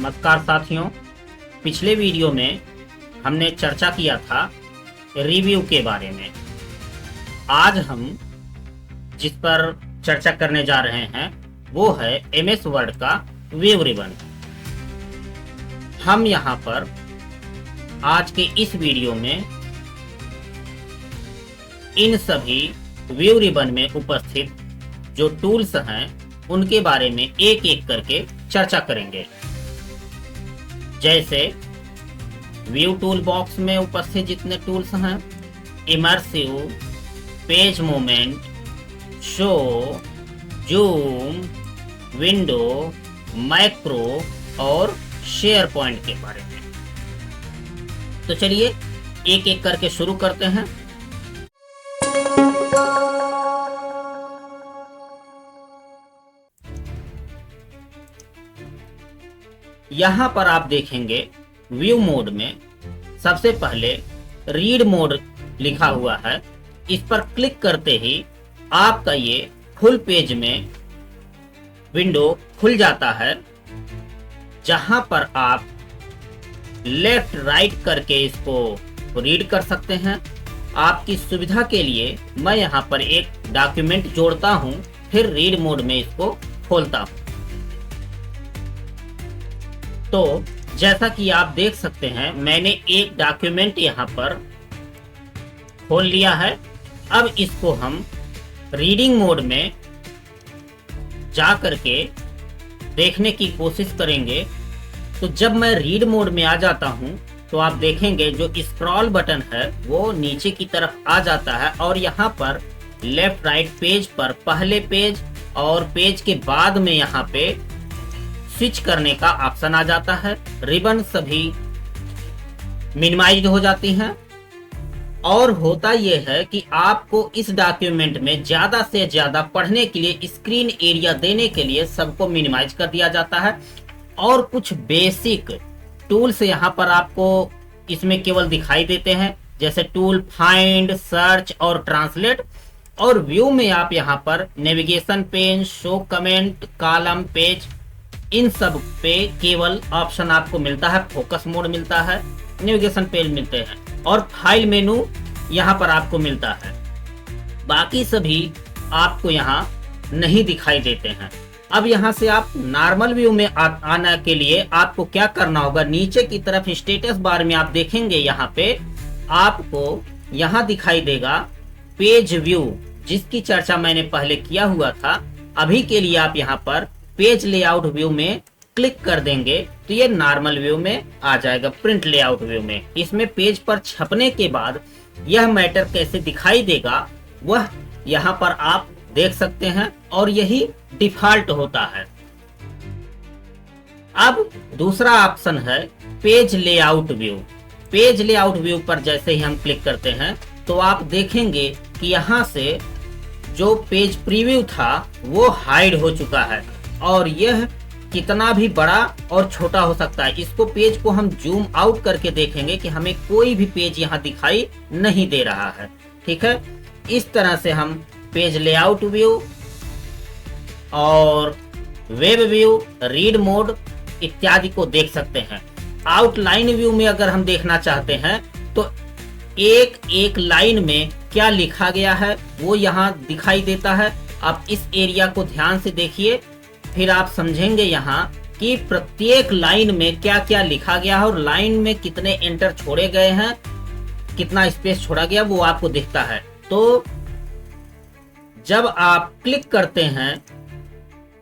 नमस्कार साथियों। पिछले वीडियो में हमने चर्चा किया था रिव्यू के बारे में। आज हम जिस पर चर्चा करने जा रहे हैं वो है एमएस वर्ड का व्यू रिबन। हम यहाँ पर आज के इस वीडियो में इन सभी व्यू रिबन में उपस्थित जो टूल्स हैं उनके बारे में एक एक करके चर्चा करेंगे। जैसे व्यू टूल बॉक्स में उपस्थित जितने टूल्स हैं, immersive, page movement, show, zoom, window, macro और शेयर पॉइंट के बारे में। तो चलिए एक एक करके शुरू करते हैं। यहाँ पर आप देखेंगे व्यू मोड में सबसे पहले रीड मोड लिखा हुआ है। इस पर क्लिक करते ही आपका ये फुल पेज में विंडो खुल जाता है, जहां पर आप लेफ्ट राइट करके इसको रीड कर सकते हैं। आपकी सुविधा के लिए मैं यहाँ पर एक डॉक्यूमेंट जोड़ता हूँ, फिर रीड मोड में इसको खोलता हूँ। तो जैसा कि आप देख सकते हैं मैंने एक डॉक्यूमेंट यहाँ पर खोल लिया है। अब इसको हम रीडिंग मोड में जा करके देखने की कोशिश करेंगे। तो जब मैं रीड मोड में आ जाता हूँ तो आप देखेंगे जो स्क्रॉल बटन है वो नीचे की तरफ आ जाता है और यहाँ पर लेफ्ट राइट पेज पर पहले पेज और पेज के बाद में यहाँ पे स्विच करने का ऑप्शन आ जाता है। रिबन सभी मिनिमाइज्ड हो जाती हैं और होता यह है कि आपको इस डॉक्यूमेंट में ज्यादा से ज्यादा पढ़ने के लिए स्क्रीन एरिया देने के लिए सबको मिनिमाइज कर दिया जाता है। और कुछ बेसिक टूल्स यहाँ पर आपको इसमें केवल दिखाई देते हैं, जैसे टूल फाइंड, सर्च और ट्रांसलेट। और व्यू में आप यहाँ पर navigation pane, show comment, column, page, इन सब पे केवल ऑप्शन आपको मिलता है। फोकस मोड मिलता है, नेविगेशन पेज मिलते हैं और फाइल मेनू यहाँ पर आपको मिलता है। बाकी सभी आपको यहाँ नहीं दिखाई देते हैं। अब यहाँ से आप नॉर्मल व्यू में आने के लिए आपको क्या करना होगा, नीचे की तरफ स्टेटस बार में आप देखेंगे यहाँ पे आपको यहाँ दिखाई देगा पेज व्यू, जिसकी चर्चा मैंने पहले किया हुआ था। अभी के लिए आप यहाँ पर पेज लेआउट व्यू में क्लिक कर देंगे तो ये नॉर्मल व्यू में आ जाएगा, प्रिंट लेआउट व्यू में। इसमें पेज पर छपने के बाद यह मैटर कैसे दिखाई देगा वह यहाँ पर आप देख सकते हैं और यही डिफॉल्ट होता है। अब दूसरा ऑप्शन है page layout view. Page layout view पर जैसे ही हम क्लिक करते हैं तो आप देखेंगे कि यहाँ से जो पेज प्रीव्यू था वो हाइड हो चुका है और यह कितना भी बड़ा और छोटा हो सकता है। इसको पेज को हम जूम आउट करके देखेंगे कि हमें कोई भी पेज यहाँ दिखाई नहीं दे रहा है। ठीक है, इस तरह से हम पेज लेआउट व्यू और वेब व्यू, रीड मोड इत्यादि को देख सकते हैं। आउटलाइन व्यू में अगर हम देखना चाहते हैं तो एक एक लाइन में क्या लिखा गया है वो यहाँ दिखाई देता है। आप इस एरिया को ध्यान से देखिए, फिर आप समझेंगे यहाँ कि प्रत्येक लाइन में क्या क्या लिखा गया है और लाइन में कितने एंटर छोड़े गए हैं, कितना स्पेस छोड़ा गया वो आपको दिखता है। तो जब आप क्लिक करते हैं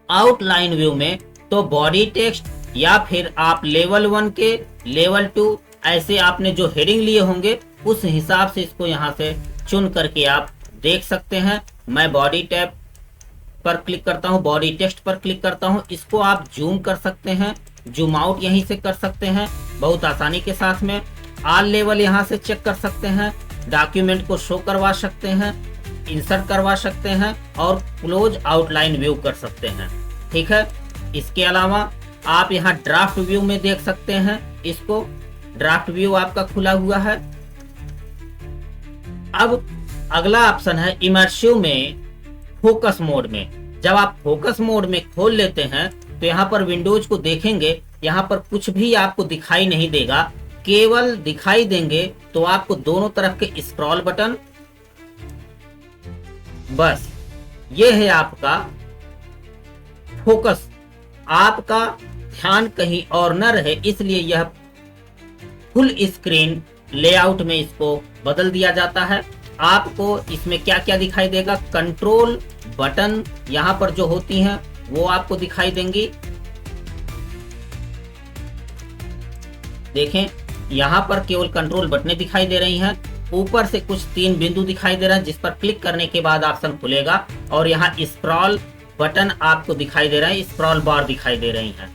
आउटलाइन व्यू में तो बॉडी टेक्स्ट या फिर आप लेवल 1 के लेवल 2 ऐसे आपने जो हेडिंग लिए होंगे उस हिसाब से इसको यहाँ से चुन करके आप देख सकते हैं। मैं बॉडी टैब पर क्लिक करता हूं, बॉडी टेक्स्ट पर क्लिक करता हूं। इसको आप जूम कर सकते हैं, जूम आउट यहीं से कर सकते हैं बहुत आसानी के साथ में। ऑल लेवल यहां से चेक कर सकते हैं, डॉक्यूमेंट को शो करवा सकते हैं, इंसर्ट करवा सकते हैं और क्लोज आउटलाइन व्यू कर सकते हैं। ठीक है, इसके अलावा आप यहाँ ड्राफ्ट व्यू में देख सकते हैं, इसको ड्राफ्ट व्यू आपका खुला हुआ है। अब अगला ऑप्शन है इमर्सिव में फोकस मोड में। जब आप फोकस मोड में खोल लेते हैं तो यहाँ पर विंडोज को देखेंगे, यहाँ पर कुछ भी आपको दिखाई नहीं देगा, केवल दिखाई देंगे तो आपको दोनों तरफ के स्क्रॉल बटन। बस ये है आपका फोकस, आपका ध्यान कहीं और न रहे, इसलिए यह फुल स्क्रीन लेआउट में इसको बदल दिया जाता है। आपको इसमें क्या क्या दिखाई देगा, कंट्रोल बटन यहाँ पर जो होती हैं वो आपको दिखाई देंगी। देखें यहाँ पर केवल कंट्रोल बटनें दिखाई दे रही हैं। ऊपर से कुछ 3 बिंदु दिखाई दे रहा है जिस पर क्लिक करने के बाद ऑप्शन खुलेगा और यहाँ स्क्रॉल बटन आपको दिखाई दे रहा है, स्क्रॉल बार दिखाई दे रही हैं।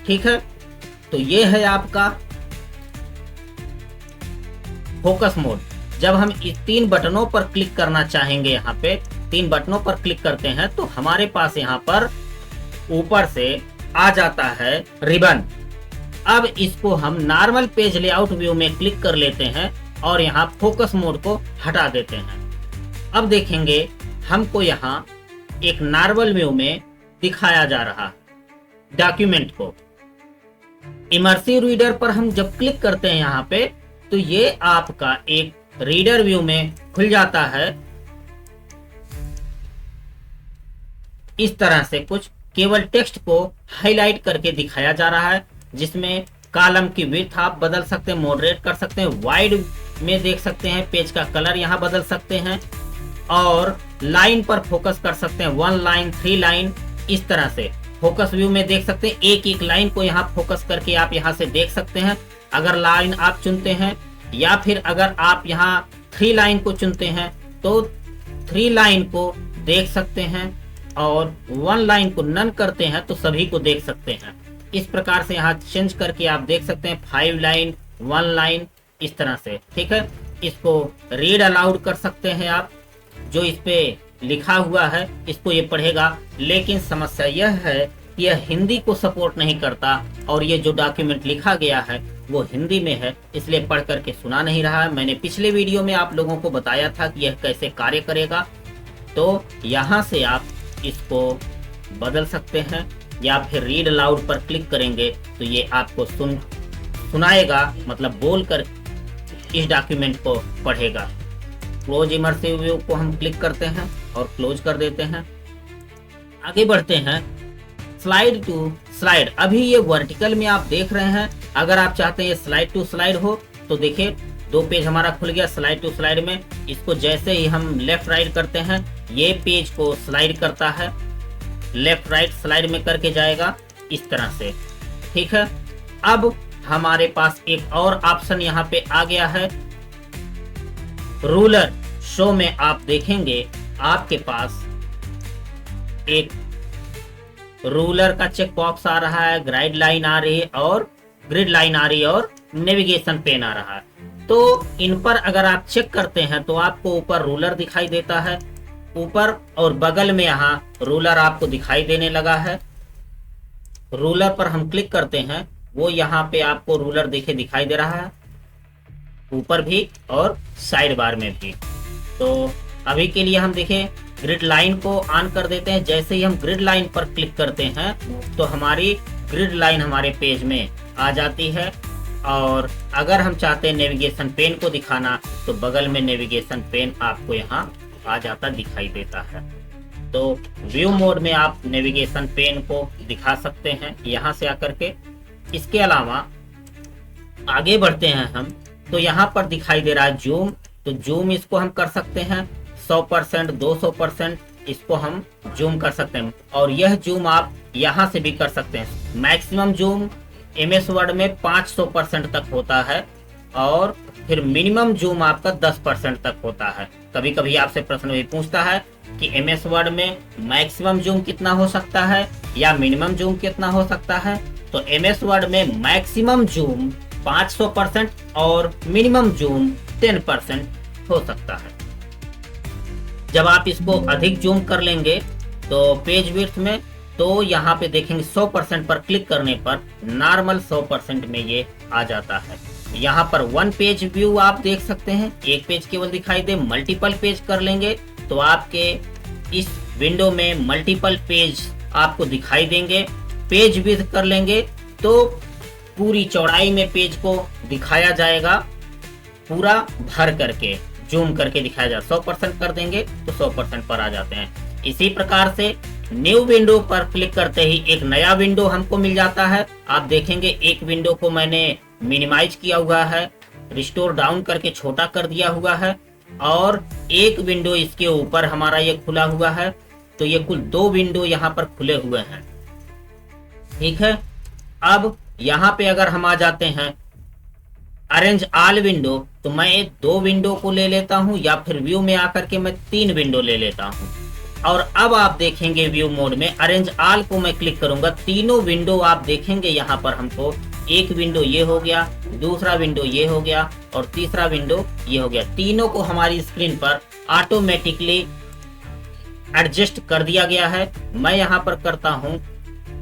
ठीक है, तो ये है आपका फोकस मोड। जब हम इस 3 बटनों पर क्लिक करना चाहेंगे, यहाँ पे 3 बटनों पर क्लिक करते हैं तो हमारे पास यहाँ पर ऊपर से आ जाता है रिबन। अब इसको हम नॉर्मल पेज लेआउट व्यू में क्लिक कर लेते हैं और यहाँ फोकस मोड को हटा देते हैं। अब देखेंगे हमको यहाँ एक नॉर्मल व्यू में दिखाया जा रहा डॉक्यूमेंट को। इमर्सिव रीडर पर हम जब क्लिक करते हैं यहाँ पे तो ये आपका एक रीडर व्यू में खुल जाता है। इस तरह से कुछ केवल टेक्स्ट को हाईलाइट करके दिखाया जा रहा है, जिसमें कॉलम की विड्थ आप बदल सकते हैं, मॉडरेट कर सकते हैं, वाइड में देख सकते हैं, पेज का कलर यहाँ बदल सकते हैं और लाइन पर फोकस कर सकते हैं, 1 लाइन 3 लाइन। इस तरह से फोकस व्यू में देख सकते हैं, एक एक लाइन को यहाँ फोकस करके आप यहाँ से देख सकते हैं अगर लाइन आप चुनते हैं, या फिर अगर आप यहाँ 3 लाइन को चुनते हैं तो 3 लाइन को देख सकते हैं और 1 लाइन को नन करते हैं तो सभी को देख सकते हैं। इस प्रकार से यहाँ चेंज करके आप देख सकते हैं 5 लाइन 1 लाइन इस तरह से। ठीक है, इसको रीड अलाउड कर सकते हैं आप, जो इस पे लिखा हुआ है इसको ये पढ़ेगा। लेकिन समस्या यह है कि यह हिंदी को सपोर्ट नहीं करता और ये जो डॉक्यूमेंट लिखा गया है वो हिंदी में है, इसलिए पढ़ करके सुना नहीं रहा है। मैंने पिछले वीडियो में आप लोगों को बताया था कि यह कैसे कार्य करेगा, तो यहाँ से आप इसको बदल सकते हैं या फिर रीड अलाउड पर क्लिक करेंगे तो ये आपको सुनाएगा, मतलब बोलकर इस डॉक्यूमेंट को पढ़ेगा। क्लोज इमर्सिव व्यू को हम क्लिक करते हैं और क्लोज कर देते हैं। आगे बढ़ते हैं स्लाइड टू स्लाइड। अभी ये वर्टिकल में आप देख रहे हैं, अगर आप चाहते हैं ये स्लाइड टू स्लाइड हो तो देखिए 2 पेज हमारा खुल गया स्लाइड टू स्लाइड में। इसको जैसे ही हम लेफ्ट राइट करते हैं ये पेज को स्लाइड करता है, लेफ्ट राइट स्लाइड में करके जाएगा इस तरह से। ठीक है, अब हमारे पास एक और ऑप्शन यहाँ पे आ गया है रूलर शो में। आप देखेंगे आपके पास एक रूलर का चेक बॉक्स आ रहा है, ग्राइड लाइन आ रही है और ग्रिड लाइन आ रही है और नेविगेशन पेन आ रहा है। तो इन पर अगर आप चेक करते हैं तो आपको ऊपर रूलर दिखाई देता है, ऊपर और बगल में यहाँ रूलर आपको दिखाई देने लगा है। रूलर पर हम क्लिक करते हैं, वो यहाँ पे आपको रूलर दिखाई दे रहा है, ऊपर भी और साइड बार में भी। तो अभी के लिए हम देखें ग्रिड लाइन को ऑन कर देते हैं। जैसे ही हम ग्रिड लाइन पर क्लिक करते हैं तो हमारी ग्रिड लाइन हमारे पेज में आ जाती है और अगर हम चाहते हैं नेविगेशन पेन को दिखाना तो बगल में नेविगेशन पेन आपको यहाँ आ जाता दिखाई देता है। तो व्यू मोड में आप नेविगेशन पेन को दिखा सकते हैं यहाँ से आकर के। इसके अलावा आगे बढ़ते हैं हम तो यहाँ पर दिखाई दे रहा है जूम, तो जूम इसको हम कर सकते हैं 100% 200% इसको हम जूम कर सकते हैं और यह जूम आप यहाँ से भी कर सकते हैं। मैक्सिमम जूम MS वर्ड में 500% तक होता है और फिर मिनिमम जूम आपका 10% तक होता है। कभी कभी आपसे प्रश्न भी पूछता है कि MS वर्ड में मैक्सिमम जूम कितना हो सकता है या मिनिमम जूम कितना हो सकता है। तो MS वर्ड में मैक्सिमम जूम 500% और मिनिमम जूम 10% हो सकता है। जब आप इसको अधिक जूम कर लेंगे तो पेज विड्थ में तो यहाँ पे देखेंगे 100% पर क्लिक करने पर नॉर्मल 100% में ये आ जाता है। यहाँ पर 1 पेज व्यू आप देख सकते हैं, एक पेज केवल दिखाई दे। मल्टीपल पेज कर लेंगे तो आपके इस विंडो में मल्टीपल पेज आपको दिखाई देंगे। पेज विड्थ कर लेंगे तो पूरी चौड़ाई में पेज को दिखाया जाएगा, पूरा भर करके जूम करके दिखाया जाए। 100% कर देंगे तो 100% पर आ जाते हैं। इसी प्रकार से न्यू विंडो पर क्लिक करते ही एक नया विंडो हमको मिल जाता है। आप देखेंगे एक विंडो को मैंने मिनिमाइज किया हुआ है, रिस्टोर डाउन करके छोटा कर दिया हुआ है, और एक विंडो इसके ऊपर हमारा ये खुला हुआ है। तो ये कुल 2 विंडो यहाँ पर खुले हुए हैं। ठीक है, अब यहाँ पे अगर हम आ जाते हैं अरेंज ऑल विंडो, तो मैं 2 विंडो को ले लेता हूँ, या फिर व्यू में आकर के मैं 3 विंडो ले लेता हूँ। और अब आप देखेंगे व्यू मोड में अरेंज ऑल को मैं क्लिक करूंगा, तीनों विंडो आप देखेंगे यहाँ पर हमको एक विंडो ये हो गया, दूसरा विंडो ये हो गया, और तीसरा विंडो ये हो गया। तीनों को हमारी स्क्रीन पर ऑटोमेटिकली एडजस्ट कर दिया गया है। मैं यहाँ पर करता हूँ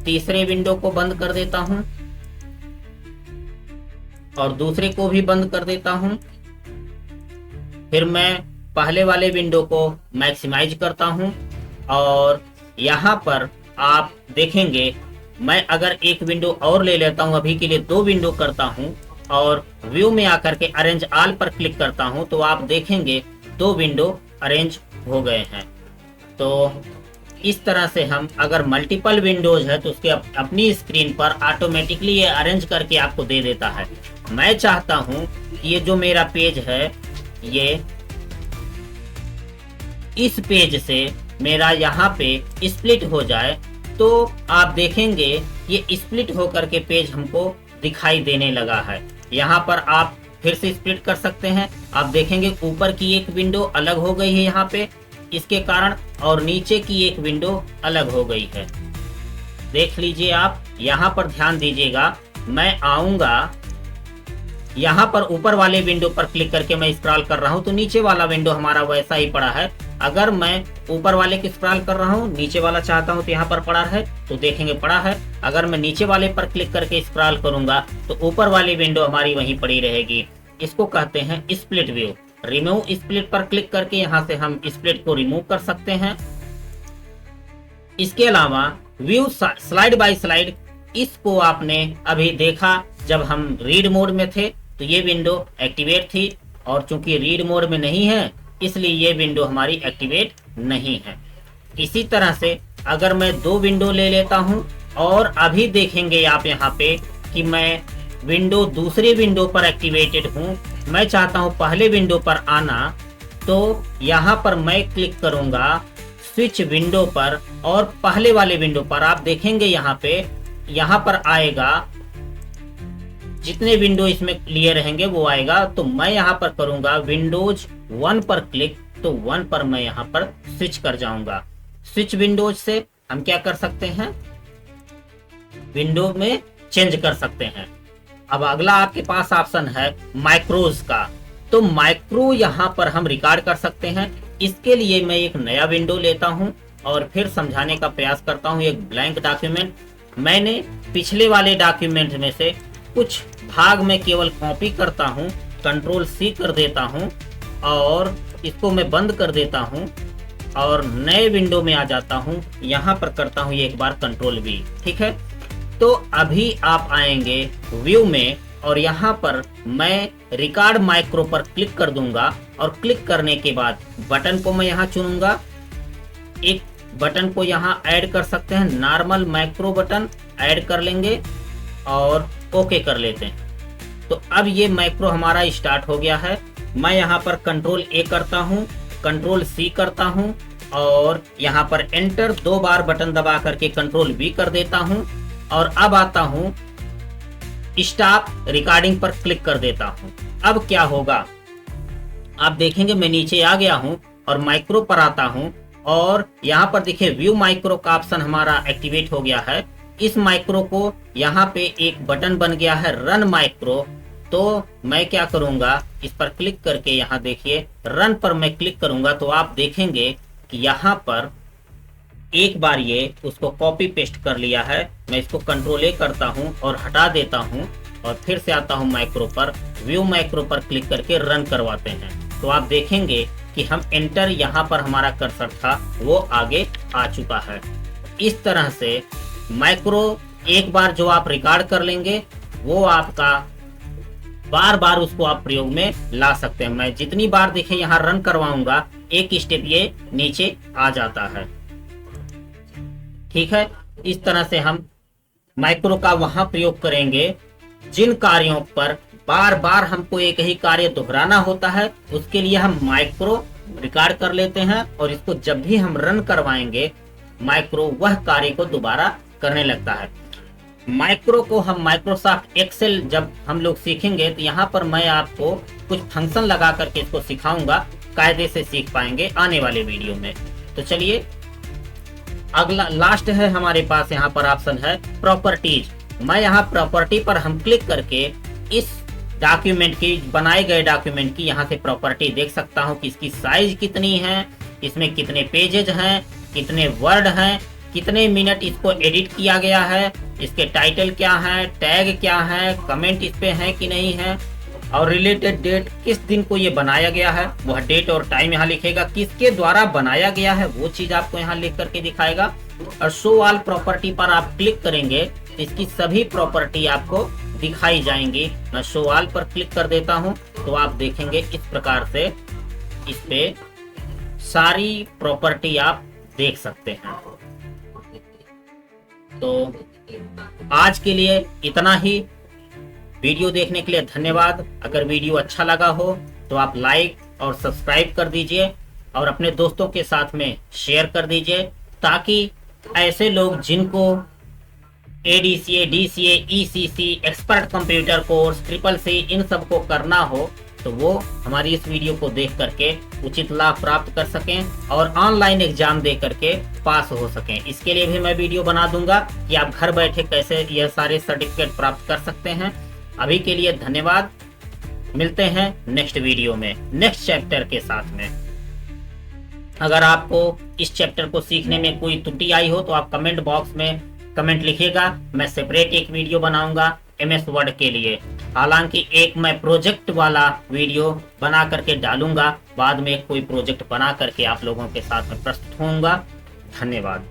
तीसरे विंडो को बंद कर देता हूँ और दूसरे को भी बंद कर देता हूँ। फिर मैं पहले वाले विंडो को मैक्सिमाइज करता हूँ, और यहाँ पर आप देखेंगे मैं अगर एक विंडो और ले लेता हूँ, अभी के लिए 2 विंडो करता हूँ, और व्यू में आकर के अरेंज ऑल पर क्लिक करता हूँ, तो आप देखेंगे 2 विंडो अरेंज हो गए हैं। तो इस तरह से हम अगर मल्टीपल विंडोज है तो उसके अपनी स्क्रीन पर ऑटोमेटिकली ये अरेंज करके आपको दे देता है। मैं चाहता हूँ कि ये जो मेरा पेज है ये इस पेज से मेरा यहाँ पे स्प्लिट हो जाए, तो आप देखेंगे ये स्प्लिट होकर के पेज हमको दिखाई देने लगा है। यहाँ पर आप फिर से स्प्लिट कर सकते हैं। आप देखेंगे ऊपर की एक विंडो अलग हो गई है यहाँ पे इसके कारण, और नीचे की एक विंडो अलग हो गई है। देख लीजिए आप, यहाँ पर ध्यान दीजिएगा। मैं आऊंगा यहाँ पर ऊपर वाले विंडो पर क्लिक करके मैं स्क्रॉल कर रहा हूँ, तो नीचे वाला विंडो हमारा वैसा ही पड़ा है। अगर मैं ऊपर वाले की स्क्रॉल कर रहा हूँ, नीचे वाला चाहता हूँ तो यहाँ पर पड़ा है, तो देखेंगे पड़ा है। अगर मैं नीचे वाले पर क्लिक करके स्क्रॉल करूंगा तो ऊपर वाली विंडो हमारी वहीं पड़ी रहेगी। इसको कहते हैं स्प्लिट व्यू। रिमूव स्प्लिट पर क्लिक करके यहाँ से हम स्प्लिट को रिमूव कर सकते हैं। इसके अलावा व्यू स्लाइड बाय स्लाइड, इसको आपने अभी देखा जब हम रीड मोड में थे तो ये विंडो एक्टिवेट थी, और चूंकि रीड मोड में नहीं है इसलिए ये विंडो हमारी एक्टिवेट नहीं है। इसी तरह से अगर मैं 2 विंडो ले लेता हूं, और अभी देखेंगे आप यहाँ पे कि मैं विंडो दूसरी विंडो पर एक्टिवेटेड हूं, मैं चाहता हूं पहले विंडो पर आना, तो यहाँ पर मैं क्लिक करूंगा स्विच विंडो पर, और पहले वाले विंडो पर आप देखेंगे यहाँ पर आएगा, जितने विंडो इसमें लिए रहेंगे वो आएगा। तो मैं यहाँ पर करूंगा विंडोज 1 पर क्लिक, तो 1 पर मैं यहाँ पर स्विच कर जाऊंगा। स्विच विंडोज से हम क्या कर सकते हैं, विंडो में चेंज कर सकते हैं। अब अगला आपके पास ऑप्शन है माइक्रोज का, तो माइक्रो यहाँ पर हम रिकॉर्ड कर सकते हैं। इसके लिए मैं एक नया विंडो लेता हूँ और फिर समझाने का प्रयास करता हूँ। एक ब्लैंक डॉक्यूमेंट, मैंने पिछले वाले डॉक्यूमेंट में से कुछ भाग में केवल कॉपी करता हूँ, कंट्रोल C कर देता हूँ और इसको मैं बंद कर देता हूँ और नए विंडो में आ जाता हूँ। यहाँ पर करता हूँ एक बार कंट्रोल V। ठीक है, तो अभी आप आएंगे व्यू में और यहाँ पर मैं रिकॉर्ड माइक्रो पर क्लिक कर दूंगा, और क्लिक करने के बाद बटन को मैं यहाँ चुनूंगा। एक बटन को यहाँ ऐड कर सकते हैं, नॉर्मल माइक्रो बटन ऐड कर लेंगे और ओके कर लेते हैं। तो अब ये माइक्रो हमारा स्टार्ट हो गया है। मैं यहाँ पर कंट्रोल A करता हूँ, कंट्रोल C करता हूँ और यहाँ पर एंटर 2 बार बटन दबा करके कंट्रोल V कर देता हूँ, और अब आता हूँ स्टॉप रिकॉर्डिंग पर क्लिक कर देता हूँ। अब क्या होगा, आप देखेंगे मैं नीचे आ गया हूँ और माइक्रो पर आता हूँ, और यहाँ पर देखिए व्यू माइक्रो का ऑप्शन हमारा एक्टिवेट हो गया है। इस माइक्रो को यहाँ पे एक बटन बन गया है रन माइक्रो, तो मैं क्या करूंगा, इस पर क्लिक करके यहाँ देखिए रन पर मैं क्लिक करूंगा, तो आप देखेंगे कि यहाँ पर एक बार ये उसको कॉपी पेस्ट कर लिया है। मैं इसको कंट्रोल A करता हूँ और हटा देता हूँ, और फिर से आता हूँ माइक्रो पर, व्यू माइक्रो पर क्लिक करके रन करवाते हैं। तो आप देखेंगे कि हम एंटर, यहाँ पर हमारा कर्सर था वो आगे आ चुका है। इस तरह से माइक्रो एक बार जो आप रिकॉर्ड कर लेंगे वो आपका बार बार उसको आप प्रयोग में ला सकते हैं। मैं जितनी बार देखे यहाँ रन करवाऊंगा, एक स्टेप ये नीचे आ जाता है। ठीक है, इस तरह से हम माइक्रो का वहां प्रयोग करेंगे जिन कार्यों पर बार बार हमको एक ही कार्य दोहराना होता है। उसके लिए हम माइक्रो रिकॉर्ड कर लेते हैं और इसको जब भी हम रन करवाएंगे, माइक्रो वह कार्य को दोबारा करने लगता है। माइक्रो को हम माइक्रोसॉफ्ट एक्सेल जब हम लोग सीखेंगे तो यहाँ पर मैं आपको कुछ फंक्शन लगा करके इसको सिखाऊंगा, कायदे से सीख पाएंगे आने वाले वीडियो में। तो चलिए, अगला लास्ट है हमारे पास, यहाँ पर ऑप्शन है प्रॉपर्टीज। मैं यहाँ प्रॉपर्टी पर हम क्लिक करके इस डॉक्यूमेंट की, बनाए गए डॉक्यूमेंट की यहाँ से प्रॉपर्टी देख सकता हूँ कि इसकी साइज कितनी है, इसमें कितने पेजेज हैं, कितने वर्ड हैं, कितने मिनट इसको एडिट किया गया है, इसके टाइटल क्या है, टैग क्या है, कमेंट इस पे है कि नहीं है, और रिलेटेड डेट, किस दिन को ये बनाया गया है, वह डेट और टाइम यहाँ लिखेगा, किसके द्वारा बनाया गया है वो चीज आपको यहाँ लिख करके दिखाएगा। और शो ऑल प्रॉपर्टी पर आप क्लिक करेंगे तो इसकी सभी प्रॉपर्टी आपको दिखाई जाएंगी। मैं शो ऑल पर क्लिक कर देता हूँ तो आप देखेंगे इस प्रकार से इस पे सारी प्रॉपर्टी आप देख सकते हैं। तो आज के लिए इतना ही। वीडियो देखने के लिए धन्यवाद। अगर वीडियो अच्छा लगा हो तो आप लाइक और सब्सक्राइब कर दीजिए और अपने दोस्तों के साथ में शेयर कर दीजिए, ताकि ऐसे लोग जिनको ADCA, DCA, ECC, expert computer course, CCC इन सब को करना हो तो वो हमारी इस वीडियो को देख करके उचित लाभ प्राप्त कर सकें और ऑनलाइन एग्जाम दे करके पास हो सकें। इसके लिए भी मैं वीडियो बना दूंगा कि आप घर बैठे कैसे यह सारे सर्टिफिकेट प्राप्त कर सकते हैं। अभी के लिए धन्यवाद। मिलते हैं नेक्स्ट वीडियो में, नेक्स्ट चैप्टर के साथ में। अगर आपको इस चैप्टर को सीखने में कोई त्रुटि आई हो तो आप कमेंट बॉक्स में कमेंट लिखिएगा। मैं सेपरेट एक वीडियो बनाऊंगा MS वर्ड के लिए। हालांकि एक मैं प्रोजेक्ट वाला वीडियो बना करके डालूंगा, बाद में कोई प्रोजेक्ट बना करके आप लोगों के साथ में प्रस्तुत होऊंगा। धन्यवाद।